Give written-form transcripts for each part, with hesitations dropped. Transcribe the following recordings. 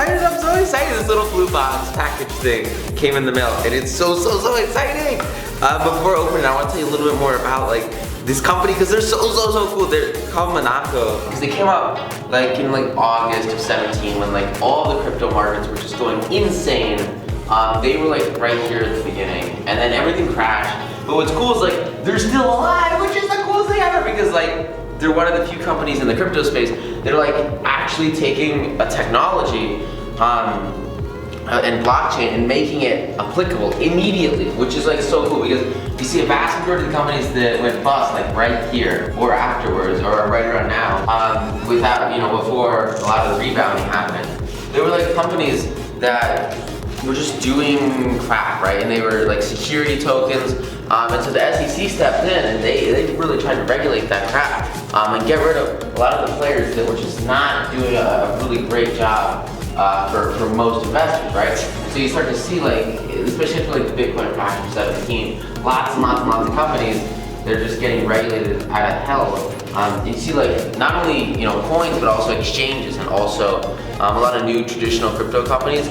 excited. I'm so excited. This little blue box package thing came in the mail, and it's so exciting. Before opening, I want to tell you a little bit more about like this company because they're so cool. They're called Monaco because they came out like in like August of 17 when like all the crypto markets were just going insane. They were like right here at the beginning, and then everything crashed. But what's cool is like they're still alive, which is the coolest thing ever because like they're one of the few companies in the crypto space that are like actually taking a technology and blockchain and making it applicable immediately, which is like so cool because you see a vast majority of the companies that went bust like right here or afterwards or right around now without, before a lot of the rebounding happened. They were like companies that were just doing crap, right? And they were like security tokens. And so the SEC stepped in and they really tried to regulate that crap and get rid of a lot of the players that were just not doing a really great job for most investors, right? So you start to see like, especially after like the Bitcoin crash of 17, lots and lots of companies, they're just getting regulated out of hell. You see like not only coins but also exchanges and also a lot of new traditional crypto companies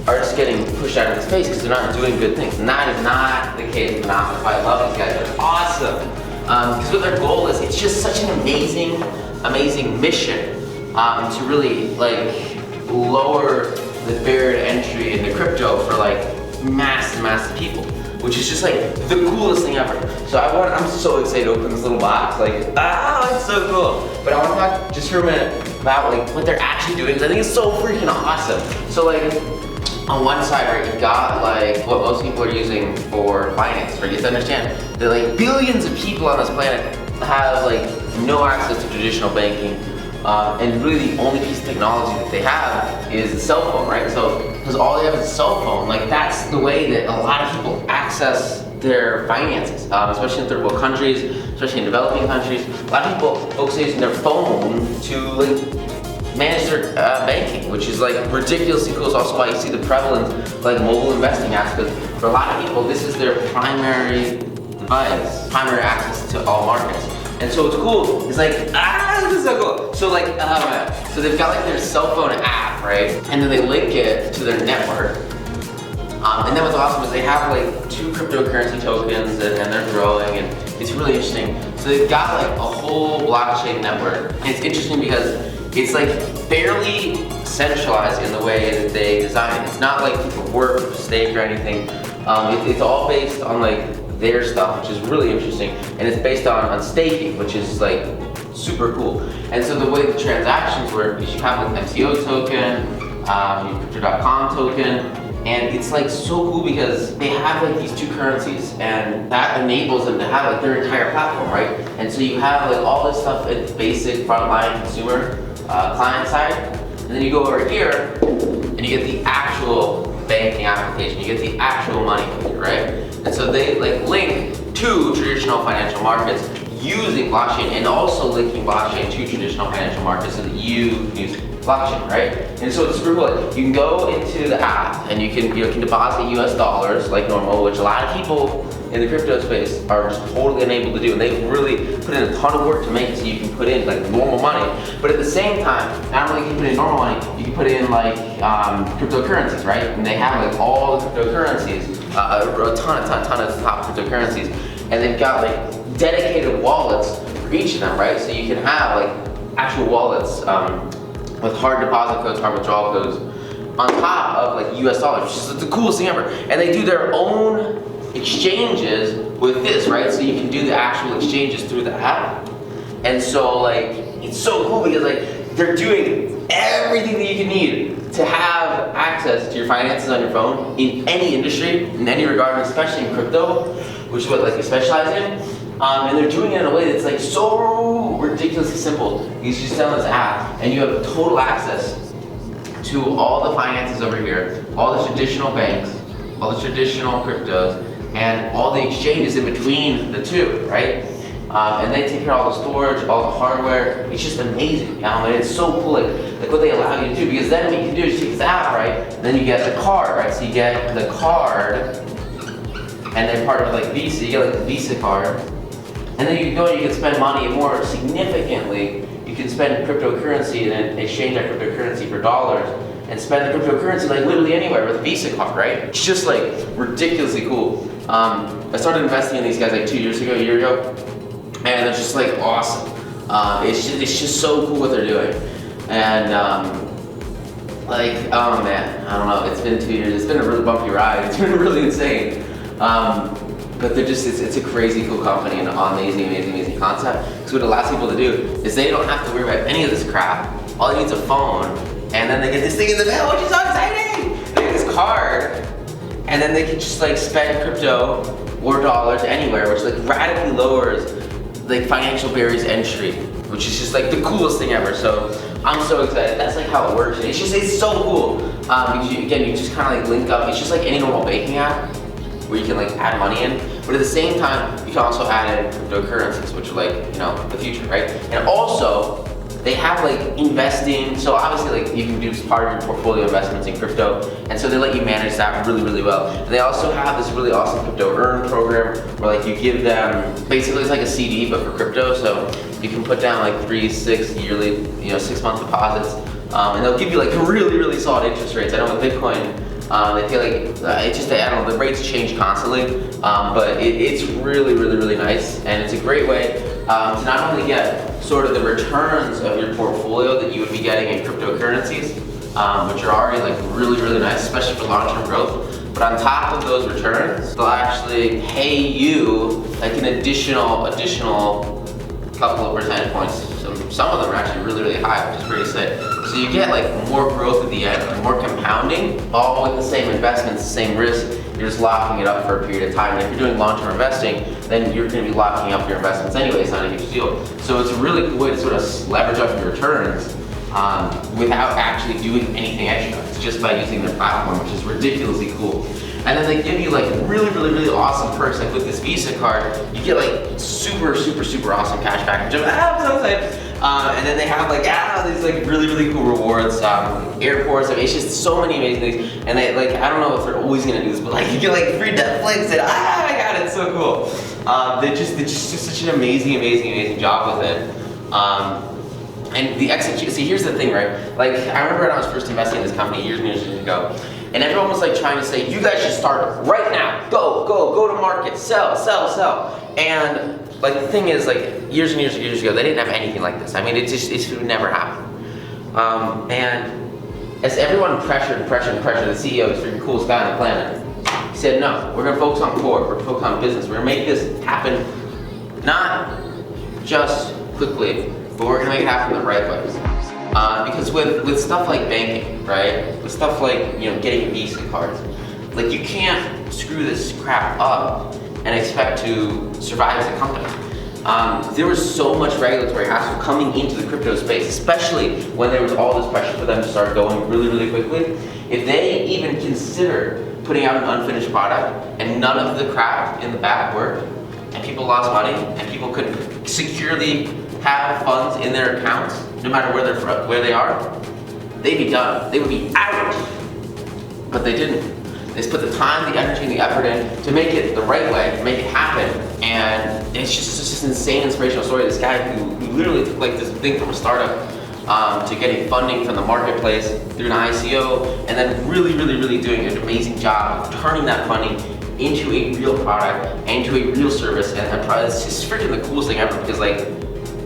are just getting pushed out of space because they're not doing good things. And that is not the case with Monaco. I love these guys, they're awesome. Because what their goal is, it's just such an amazing mission to really like lower the barrier to entry into crypto for like massive people, which is just like the coolest thing ever. So I'm so excited to open this little box, like, it's so cool. But I want to talk just for a minute about like what they're actually doing because I think it's so freaking awesome. So like, on one side, right, you got like what most people are using for finance, right? You have to understand that like billions of people on this planet have like no access to traditional banking, and really the only piece of technology that they have is a cell phone, right? So because all they have is a cell phone, like that's the way that a lot of people access their finances, especially in third world countries, especially in developing countries. A lot of people focus on using their phone to like manage their banking, which is like ridiculously cool. It's also why you see the prevalence of like mobile investing apps, because for a lot of people this is their primary device, primary access to all markets. And so what's cool is like, this is so cool. So like, so they've got like their cell phone app, right? And then they link it to their network. And then what's awesome is they have like 2 cryptocurrency tokens and they're growing and it's really interesting. So they've got like a whole blockchain network. And it's interesting because it's like fairly centralized in the way that they design it. It's not like proof of work, proof of stake or anything. It's all based on like their stuff, which is really interesting. And it's based on staking, which is like super cool. And so the way the transactions work is you have an MCO token, crypto.com token, and it's like so cool because they have like these 2 currencies and that enables them to have like their entire platform, right? And so you have like all this stuff at the basic frontline consumer client side, and then you go over here and you get the actual banking application, you get the actual money, right? And so they like link to traditional financial markets using blockchain and also linking blockchain to traditional financial markets so that you can use blockchain, right? And so it's super cool. You can go into the app and you can deposit US dollars like normal, which a lot of people in the crypto space are just totally unable to do, and they've really put in a ton of work to make it so you can put in like normal money. But at the same time, not only can you put in normal money, you can put in like cryptocurrencies, right? And they have like all the cryptocurrencies, a ton of top cryptocurrencies, and they've got like dedicated wallets for each of them, right? So you can have like actual wallets with hard deposit codes, hard withdrawal codes, on top of like US dollars, which is the coolest thing ever. And they do their own exchanges with this, right? So you can do the actual exchanges through the app. And so like, it's so cool because like, they're doing everything that you can need to have access to your finances on your phone in any industry, in any regard, especially in crypto, which is what like we specialize in. And they're doing it in a way that's like so ridiculously simple. You just download this app and you have total access to all the finances over here, all the traditional banks, all the traditional cryptos, and all the exchanges in between the 2, right? And they take care of all the storage, all the hardware. It's just amazing, and it's so cool, like what they allow you to do, because then what you can do is take this app, right? And then you get the card, right? So you get the card, and then part of like Visa, you get like the Visa card, and then you can go and you can spend money, and more significantly, you can spend cryptocurrency and then exchange that cryptocurrency for dollars. and spend cryptocurrency like literally anywhere with a Visa card, right? It's just like ridiculously cool. I started investing in these guys like 2 years ago, a year ago, and they're just like awesome. It's just so cool what they're doing. And like, oh man, I don't know, it's been 2 years, it's been a really bumpy ride, it's been really insane. But they're just, it's a crazy cool company and an amazing concept. Because what it allows people to do is they don't have to worry about any of this crap. All they need is a phone, and then they get this thing in the mail, which is so exciting! They get this card, and then they can just like spend crypto or dollars anywhere, which like radically lowers like financial barriers to entry, which is just like the coolest thing ever. So I'm so excited. That's like how it works. It's so cool. Because you just kind of like link up. It's just like any normal banking app where you can like add money in, but at the same time you can also add in cryptocurrencies, which are like, you know, the future, right? And also they have like investing, so obviously like you can do part of your portfolio investments in crypto, and so they let you manage that really well. And they also have this really awesome crypto earn program where like you give them, basically it's like a CD but for crypto, so you can put down like 3, 6 yearly, you know, 6-month deposits, and they'll give you like really solid interest rates. I know with Bitcoin, they feel like it's just, I don't know, the rates change constantly, but it's really nice, and it's a great way to not only get sort of the returns of your portfolio that you would be getting in cryptocurrencies, which are already like really nice, especially for long-term growth, but on top of those returns, they'll actually pay you like an additional couple of percentage points. Some of them are actually really high, which is pretty sick. So you get like more growth at the end, more compounding, all with the same investments, the same risk. You're just locking it up for a period of time. And if you're doing long-term investing, then you're going to be locking up your investments anyway. It's not a huge deal. So it's a really cool way to sort of leverage up your returns without actually doing anything extra. It's just by using their platform, which is ridiculously cool. And then they give you like really awesome perks. Like with this Visa card, you get like super awesome cash back. I'm so excited. And then they have like these like really cool rewards, airports. I mean, it's just so many amazing things. And they like, I don't know if they're always gonna do this, but like you get like free Netflix, and my god, it's so cool. They just do such an amazing job with it. And the execution. See, here's the thing, right? Like I remember when I was first investing in this company years and years ago, and everyone was like trying to say, you guys should start right now. Go to market, sell. And like the thing is, like years and years ago, they didn't have anything like this. I mean, it would never happen. And as everyone pressured, the CEO is the coolest guy on the planet. He said, no, we're gonna focus on core, we're gonna focus on business. We're gonna make this happen, not just quickly, but we're gonna make it happen the right way. Because with stuff like banking, right? With stuff like, you know, getting Visa cards, like you can't screw this crap up and expect to survive as a company. There was so much regulatory hassle coming into the crypto space, especially when there was all this pressure for them to start going really quickly. If they even considered putting out an unfinished product and none of the crap in the back worked, and people lost money, and people couldn't securely have funds in their accounts, no matter where they are, they'd be done. They would be out. But they didn't. They just put the time, the energy, and the effort in to make it the right way, to make it happen. And it's just an insane inspirational story. This guy who literally took like this thing from a startup to getting funding from the marketplace through an ICO, and then really doing an amazing job of turning that funding into a real product, into a real service, and it's just freaking the coolest thing ever, because like,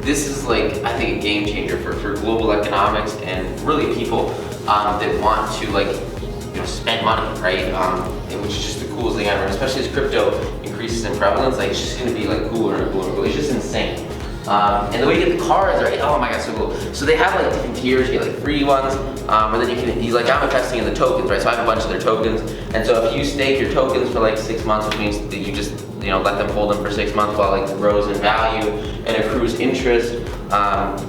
this is like, I think, a game changer for global economics and really people that want to like, you know, spend money, right? Which is just the coolest thing ever, especially as crypto increases in prevalence. Like, it's just gonna be like cooler and cooler. It's just insane. And the way you get the cards, right? Oh my god, so cool. So they have like different tiers. You get like free ones, and then you like, I'm investing in the tokens, right? So I have a bunch of their tokens, and so if you stake your tokens for like 6 months, which means that you just, you know, let them hold them for 6 months while like it grows in value and accrues interest,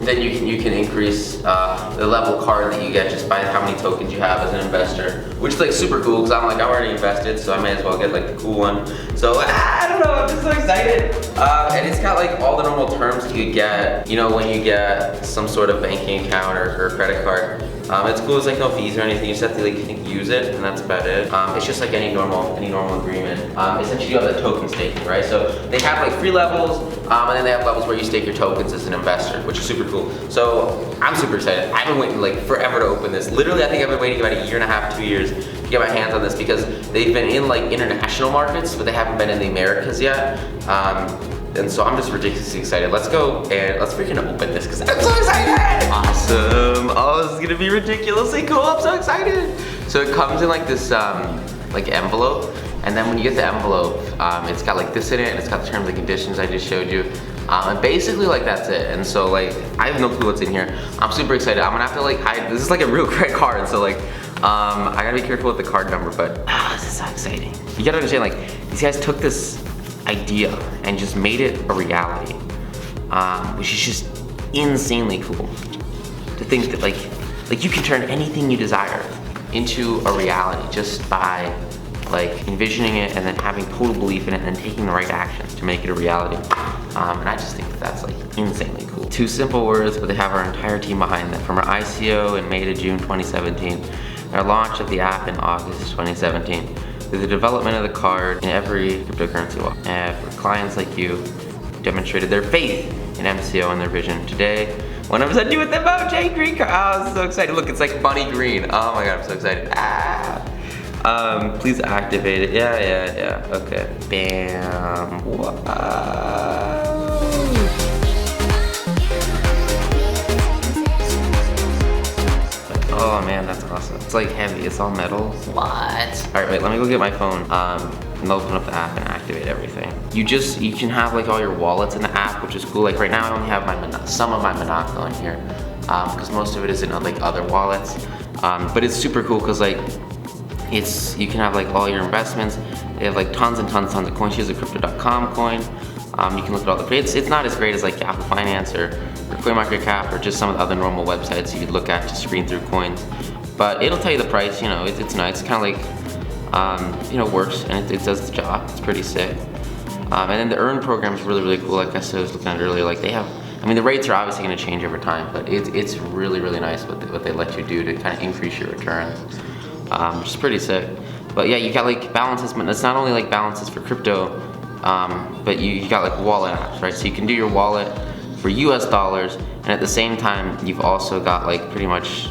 then you can increase the level card that you get just by how many tokens you have as an investor, which is like super cool, because I'm already invested, so I may as well get like the cool one. So I don't know, I'm just so excited. And it's got like all the normal terms you get, you know, when you get some sort of banking account or credit card. It's cool, it's like no fees or anything, you just have to like use it, and that's about it. It's just like any normal agreement. Essentially you have that token staking, right? So they have like free levels, and then they have levels where you stake your tokens as an investor, which is super cool. So I'm super excited. I've been waiting like forever to open this. Literally, I think I've been waiting about a year and a half, 2 years to get my hands on this because they've been in like international markets, but they haven't been in the Americas yet. And so I'm just ridiculously excited. Let's go and let's freaking open this because I'm so excited! Awesome! Oh, this is gonna be ridiculously cool. I'm so excited. So it comes in like this like envelope, and then when you get the envelope, it's got like this in it, and it's got the terms and conditions I just showed you. And basically like that's it. And so like I have no clue what's in here. I'm super excited. I'm gonna have to like hide. This is like a real credit card, so like I gotta be careful with the card number. But this is so exciting. You gotta understand, like these guys took this idea and just made it a reality, which is just insanely cool. To think that like you can turn anything you desire into a reality just by like envisioning it and then having total belief in it and then taking the right actions to make it a reality. And I just think that that's like insanely cool. 2 simple words, but they have our entire team behind them. From our ICO in May to June 2017, our launch of the app in August 2017, through the development of the card in every cryptocurrency wallet. And for clients like you who demonstrated their faith in MCO and their vision. Today, 100% do with the J green card. Oh, I'm so excited. Look, it's like bunny green. Oh my God, I'm so excited. Please activate it. Yeah. Okay. Bam. Wow. Oh man, that's awesome. It's like heavy, it's all metal. What? All right, wait, let me go get my phone and open up the app and activate everything. You can have like all your wallets in the app, which is cool. Like right now I only have some of my Monaco in here because most of it is in like other wallets. But it's super cool because like you can have like all your investments. They have like tons and tons of coins. Here's a crypto.com coin. You can look at all the, it's not as great as like Apple Finance or CoinMarketCap or just some of the other normal websites you could look at to screen through coins. But it'll tell you the price, you know, it's nice. It's kind of like, you know, works and it does the job. It's pretty sick. And then the earn program is really cool. Like I said, I was looking at it earlier, like they have, I mean, the rates are obviously going to change over time, but it's really nice what they let you do to kind of increase your returns, which is pretty sick. But yeah, you got like balances, but it's not only like balances for crypto, but you got like wallet apps, right? So you can do your wallet for US dollars, and at the same time, you've also got like pretty much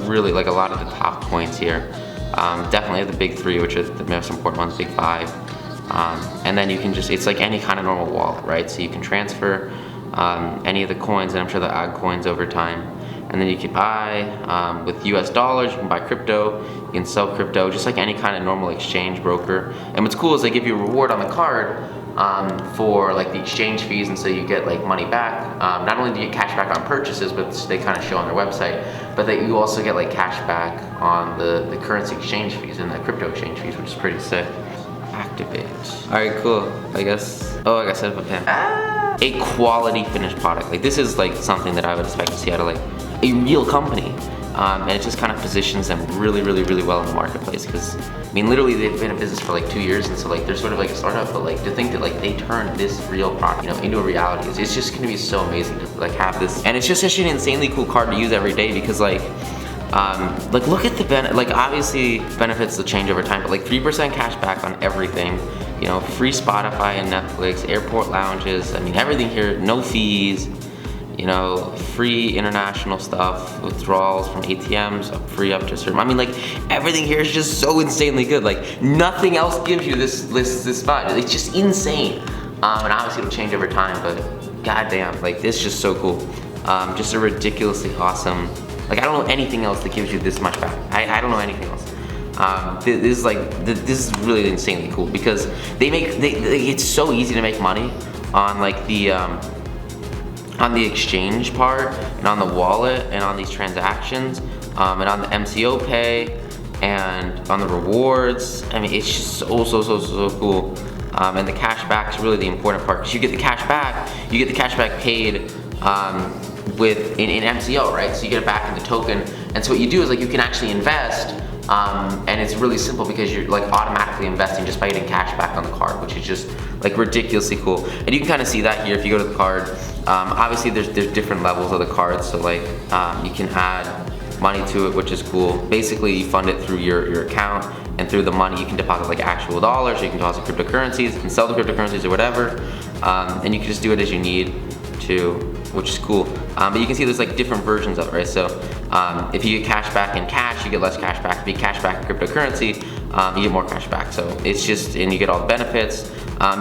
really like a lot of the top coins here. Definitely the big 3, which are the most important ones, big 5. And then you can just, it's like any kind of normal wallet, right? So you can transfer any of the coins, and I'm sure they'll add coins over time. And then you can buy with US dollars, you can buy crypto, you can sell crypto, just like any kind of normal exchange broker. And what's cool is they give you a reward on the card for like the exchange fees, and so you get like money back. Not only do you get cash back on purchases, but they kind of show on their website, but that you also get like cash back on the currency exchange fees and the crypto exchange fees, which is pretty sick. Activate. All right, cool. I guess, oh, I got set up a pen. A quality finished product. Like this is like something that I would expect to see out of like a real company. And it just kind of positions them really well in the marketplace, because I mean literally they've been in business for like 2 years, and so like they're sort of like a startup, but like to think that like they turned this real product, you know, into a reality, it's just gonna be so amazing to like have this. And it's just such an insanely cool card to use every day, because like look at the like obviously benefits will change over time, but like 3% cash back on everything, you know, free Spotify and Netflix, airport lounges, I mean everything here, no fees, you know, free international stuff, withdrawals from ATMs, free up to a certain, I mean like everything here is just so insanely good. Like nothing else gives you this spot. It's just insane. And obviously it'll change over time, but goddamn, like this is just so cool. Just a ridiculously awesome, like I don't know anything else that gives you this much back. I don't know anything else. This is really insanely cool, because it's so easy to make money on like on the exchange part, and on the wallet, and on these transactions, and on the MCO pay, and on the rewards. I mean, it's just so cool. And the cash back is really the important part, because you get the cash back paid in MCO, right? So you get it back in the token, and so what you do is like you can actually invest. And it's really simple, because you're like automatically investing just by getting cash back on the card, which is just like ridiculously cool. And you can kind of see that here if you go to the card. Obviously there's different levels of the cards, so like you can add money to it, which is cool. Basically you fund it through your account, and through the money you can deposit like actual dollars, or you can deposit cryptocurrencies and sell the cryptocurrencies or whatever. And you can just do it as you need. too, which is cool. But you can see there's like different versions of it, right? So if you get cash back in cash, you get less cash back. If you get cash back in cryptocurrency, you get more cash back. So it's just, and you get all the benefits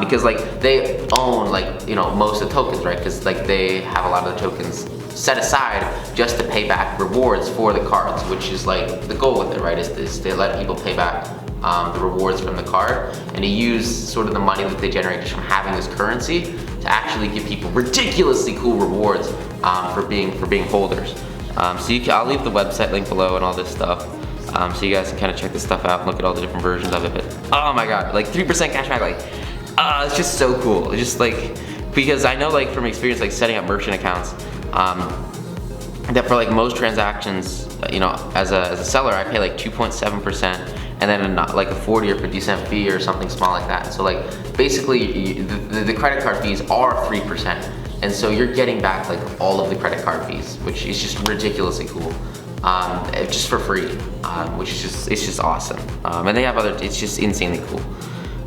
because like they own like, you know, most of the tokens, right? Because like they have a lot of the tokens set aside just to pay back rewards for the cards, which is like the goal with it, right? Is to let people pay back the rewards from the card, and to use sort of the money that they generate just from having this currency to actually give people ridiculously cool rewards for being holders. So I'll leave the website link below and all this stuff, so you guys can kind of check this stuff out and look at all the different versions of it. But oh my god, like 3% cashback, like it's just so cool. It's just like, because I know like from experience like setting up merchant accounts, that for like most transactions, you know, as a seller, I pay like 2.7%. and then like a 40 or 50 cent fee or something small like that. So like basically the credit card fees are 3%. And so you're getting back like all of the credit card fees, which is just ridiculously cool. Just for free, which is just, it's just awesome. And they have other, it's just insanely cool.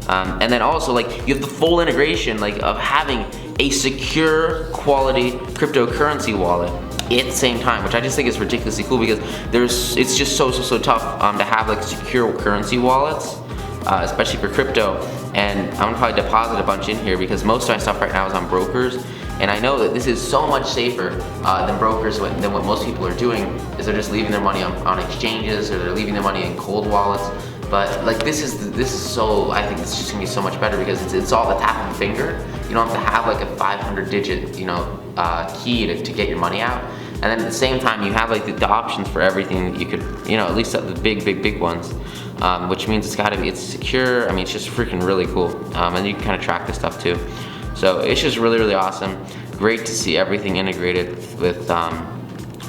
And then also like you have the full integration like of having a secure quality cryptocurrency wallet at the same time, which I just think is ridiculously cool, because it's just so tough to have like secure currency wallets, especially for crypto. And I'm gonna probably deposit a bunch in here because most of my stuff right now is on brokers, and I know that this is so much safer than brokers, than what most people are doing, is they're just leaving their money on exchanges, or they're leaving their money in cold wallets. But like this is so, I think it's just gonna be so much better because it's all the tap of a finger. You don't have to have like a 500 digit, you know, key to get your money out. And then at the same time, you have like the options for everything that you could, you know, at least the big ones, which means it's secure. I mean, it's just freaking really cool. And you can kind of track this stuff too. So it's just really awesome. Great to see everything integrated with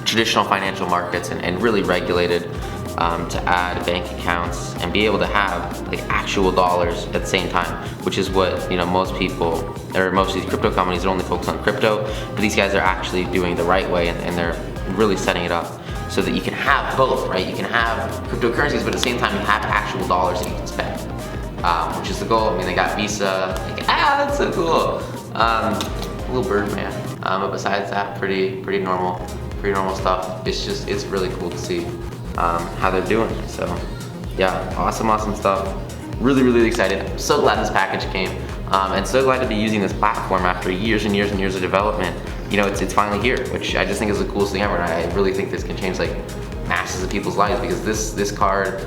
traditional financial markets and really regulated, to add bank accounts and be able to have like actual dollars at the same time, which is what, you know, most people, or most of these crypto companies are only focused on crypto, but these guys are actually doing the right way, and they're really setting it up so that you can have both, right? You can have cryptocurrencies, but at the same time you have actual dollars that you can spend, which is the goal. I mean, they got Visa, like, that's so cool. Little bird man. But besides that, pretty normal stuff. It's really cool to see how they're doing. So yeah, awesome stuff. Really excited. I'm so glad this package came, and so glad to be using this platform after years and years of development. You know, it's finally here, which I just think is the coolest thing ever, and I really think this can change like masses of people's lives, because this card,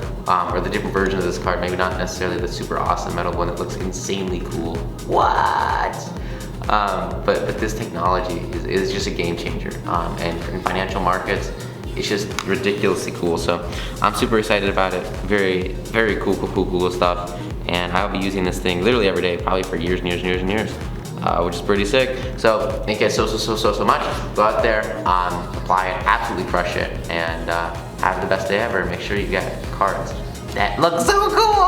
or the different version of this card, maybe not necessarily the super awesome metal one that looks insanely cool. What? But this technology is just a game changer, and in financial markets, it's just ridiculously cool. So I'm super excited about it. Very cool stuff. And I'll be using this thing literally every day, probably for years, which is pretty sick. So thank you guys so much. Go out there, apply it, absolutely crush it, and have the best day ever. Make sure you get cards that look so cool.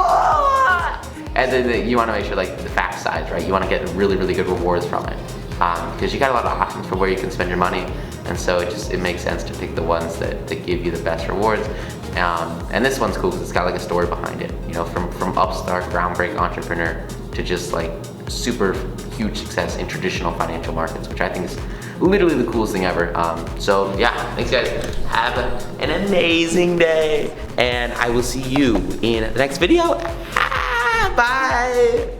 And then you want to make sure like the fact size, right? You want to get really good rewards from it, because you got a lot of options for where you can spend your money. And so it makes sense to pick the ones that give you the best rewards. And this one's cool because it's got like a story behind it. You know, from upstart, groundbreaking entrepreneur to just like super huge success in traditional financial markets, which I think is literally the coolest thing ever. So yeah, thanks guys. Have an amazing day, and I will see you in the next video. Bye.